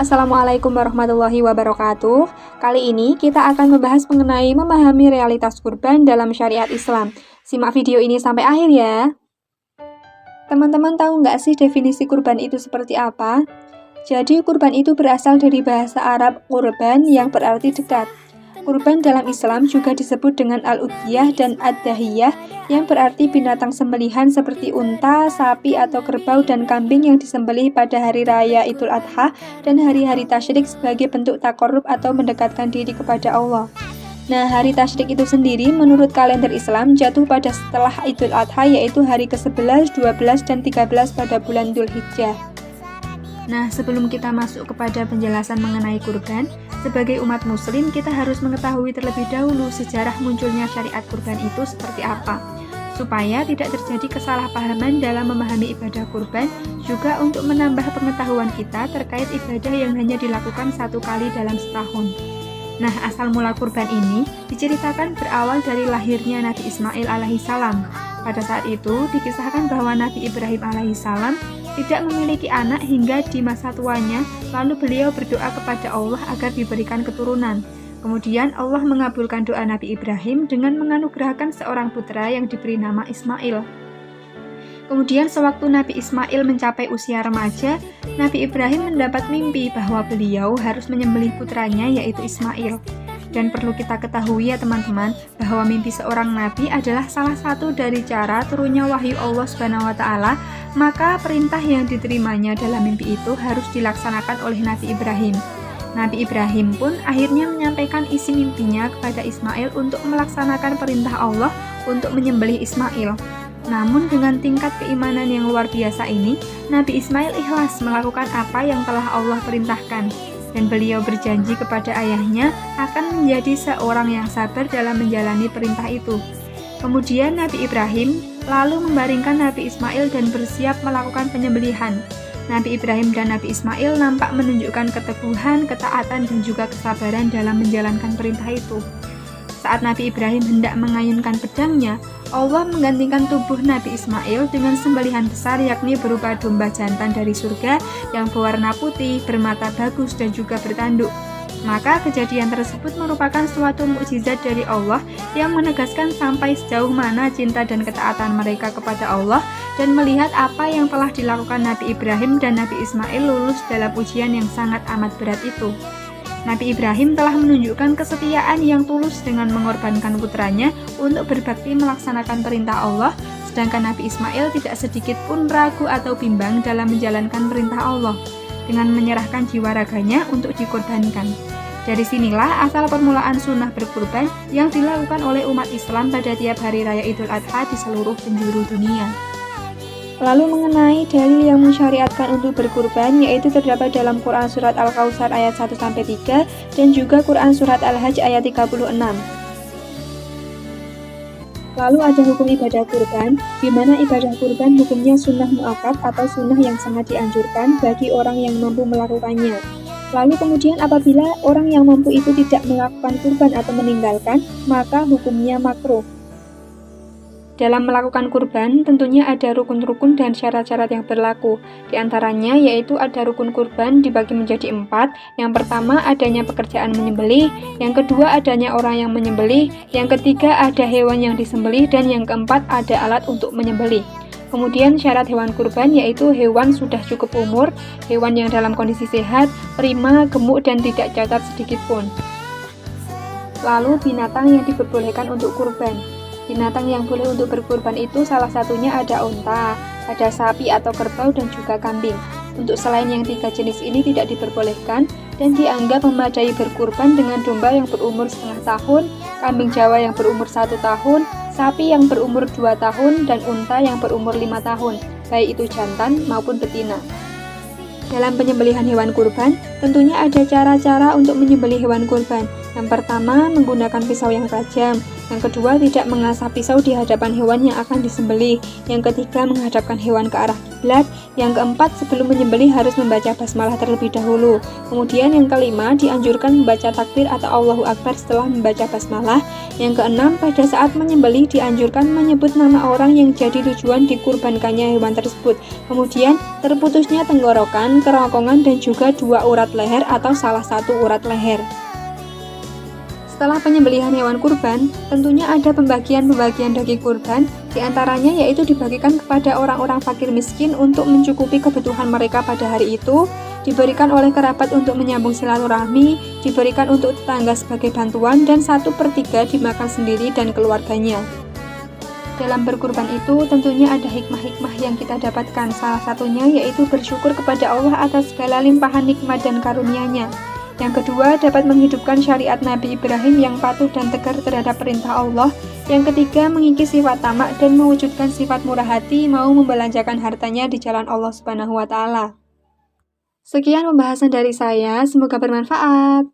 Assalamualaikum warahmatullahi wabarakatuh. Kali ini kita akan membahas mengenai memahami realitas kurban dalam syariat Islam. Simak video ini sampai akhir ya. Teman-teman tahu nggak sih definisi kurban itu seperti apa? Jadi kurban itu berasal dari bahasa Arab kurban yang berarti dekat. Kurban dalam Islam juga disebut dengan al-udhiyah dan ad-dahiyah yang berarti binatang sembelihan seperti unta, sapi atau kerbau dan kambing yang disembelih pada hari raya Idul Adha dan hari-hari tasyrik sebagai bentuk takarrub atau mendekatkan diri kepada Allah. Nah, hari tasyrik itu sendiri menurut kalender Islam jatuh pada setelah Idul Adha yaitu hari ke-11, 12, dan 13 pada bulan Dzulhijjah. Nah, sebelum kita masuk kepada penjelasan mengenai kurban, sebagai umat muslim kita harus mengetahui terlebih dahulu sejarah munculnya syariat kurban itu seperti apa, supaya tidak terjadi kesalahpahaman dalam memahami ibadah kurban, juga untuk menambah pengetahuan kita terkait ibadah yang hanya dilakukan satu kali dalam setahun. Nah, asal mula kurban ini diceritakan berawal dari lahirnya Nabi Ismail alaihissalam. Pada saat itu dikisahkan bahwa Nabi Ibrahim alaihissalam tidak memiliki anak hingga di masa tuanya, lalu beliau berdoa kepada Allah agar diberikan keturunan. Kemudian Allah mengabulkan doa Nabi Ibrahim dengan menganugerahkan seorang putra yang diberi nama Ismail. Kemudian sewaktu Nabi Ismail mencapai usia remaja, Nabi Ibrahim mendapat mimpi bahwa beliau harus menyembelih putranya yaitu Ismail. Dan perlu kita ketahui ya teman-teman, bahwa mimpi seorang nabi adalah salah satu dari cara turunnya wahyu Allah SWT, maka perintah yang diterimanya dalam mimpi itu harus dilaksanakan oleh Nabi Ibrahim. Nabi Ibrahim pun akhirnya menyampaikan isi mimpinya kepada Ismail untuk melaksanakan perintah Allah untuk menyembelih Ismail. Namun dengan tingkat keimanan yang luar biasa ini, Nabi Ismail ikhlas melakukan apa yang telah Allah perintahkan. Dan beliau berjanji kepada ayahnya akan menjadi seorang yang sabar dalam menjalani perintah itu. Kemudian Nabi Ibrahim lalu membaringkan Nabi Ismail dan bersiap melakukan penyembelihan. Nabi Ibrahim dan Nabi Ismail nampak menunjukkan keteguhan, ketaatan, dan juga kesabaran dalam menjalankan perintah itu. Saat Nabi Ibrahim hendak mengayunkan pedangnya, Allah menggantikan tubuh Nabi Ismail dengan sembelihan besar yakni berupa domba jantan dari surga yang berwarna putih, bermata bagus, dan juga bertanduk. Maka kejadian tersebut merupakan suatu mukjizat dari Allah yang menegaskan sampai sejauh mana cinta dan ketaatan mereka kepada Allah dan melihat apa yang telah dilakukan Nabi Ibrahim dan Nabi Ismail lulus dalam ujian yang sangat amat berat itu. Nabi Ibrahim telah menunjukkan kesetiaan yang tulus dengan mengorbankan putranya untuk berbakti melaksanakan perintah Allah, sedangkan Nabi Ismail tidak sedikit pun ragu atau bimbang dalam menjalankan perintah Allah, dengan menyerahkan jiwa raganya untuk dikorbankan. Dari sinilah asal permulaan sunnah berkurban yang dilakukan oleh umat Islam pada tiap hari raya Idul Adha di seluruh penjuru dunia. Lalu mengenai dalil yang mensyariatkan untuk berkurban yaitu terdapat dalam Quran Surat Al-Kautsar ayat 1-3 dan juga Quran Surat Al-Hajj ayat 36. Lalu ada hukum ibadah kurban, di mana ibadah kurban hukumnya sunnah muakkad atau sunnah yang sangat dianjurkan bagi orang yang mampu melakukannya. Lalu kemudian apabila orang yang mampu itu tidak melakukan kurban atau meninggalkan, maka hukumnya makruh. Dalam melakukan kurban, tentunya ada rukun-rukun dan syarat-syarat yang berlaku. Di antaranya yaitu ada rukun kurban dibagi menjadi 4. Yang pertama adanya pekerjaan menyembelih, yang kedua adanya orang yang menyembelih, yang ketiga ada hewan yang disembelih, dan yang keempat ada alat untuk menyembelih. Kemudian syarat hewan kurban yaitu hewan sudah cukup umur, hewan yang dalam kondisi sehat, prima, gemuk, dan tidak cacat sedikit pun. Lalu binatang yang diperbolehkan untuk kurban. Binatang yang boleh untuk berkurban itu salah satunya ada unta, ada sapi atau kerbau, dan juga kambing. Untuk selain yang 3 jenis ini tidak diperbolehkan dan dianggap memadai berkurban dengan domba yang berumur setengah tahun, kambing Jawa yang berumur 1 tahun, sapi yang berumur 2 tahun, dan unta yang berumur 5 tahun, baik itu jantan maupun betina. Dalam penyembelihan hewan kurban, tentunya ada cara-cara untuk menyembelih hewan kurban. Yang pertama, menggunakan pisau yang tajam. Yang kedua, tidak mengasah pisau di hadapan hewan yang akan disembelih. Yang ketiga, menghadapkan hewan ke arah kiblat. Yang keempat, sebelum menyembelih harus membaca basmalah terlebih dahulu. Kemudian yang kelima, dianjurkan membaca takbir atau Allahu Akbar setelah membaca basmalah. Yang keenam, pada saat menyembelih dianjurkan menyebut nama orang yang jadi tujuan dikurbankannya hewan tersebut. Kemudian, terputusnya tenggorokan, kerongkongan, dan juga 2 urat leher atau salah satu urat leher. Setelah penyembelihan hewan kurban, tentunya ada pembagian daging kurban, diantaranya yaitu dibagikan kepada orang-orang fakir miskin untuk mencukupi kebutuhan mereka pada hari itu, diberikan oleh kerabat untuk menyambung silaturahmi, diberikan untuk tetangga sebagai bantuan, dan 1/3 dimakan sendiri dan keluarganya. Dalam berkurban itu tentunya ada hikmah-hikmah yang kita dapatkan, salah satunya yaitu bersyukur kepada Allah atas segala limpahan nikmat dan karunia-Nya. Yang kedua, dapat menghidupkan syariat Nabi Ibrahim yang patuh dan tegar terhadap perintah Allah. Yang ketiga, mengikis sifat tamak dan mewujudkan sifat murah hati, mau membelanjakan hartanya di jalan Allah Subhanahu wa Ta'ala. Sekian pembahasan dari saya, semoga bermanfaat.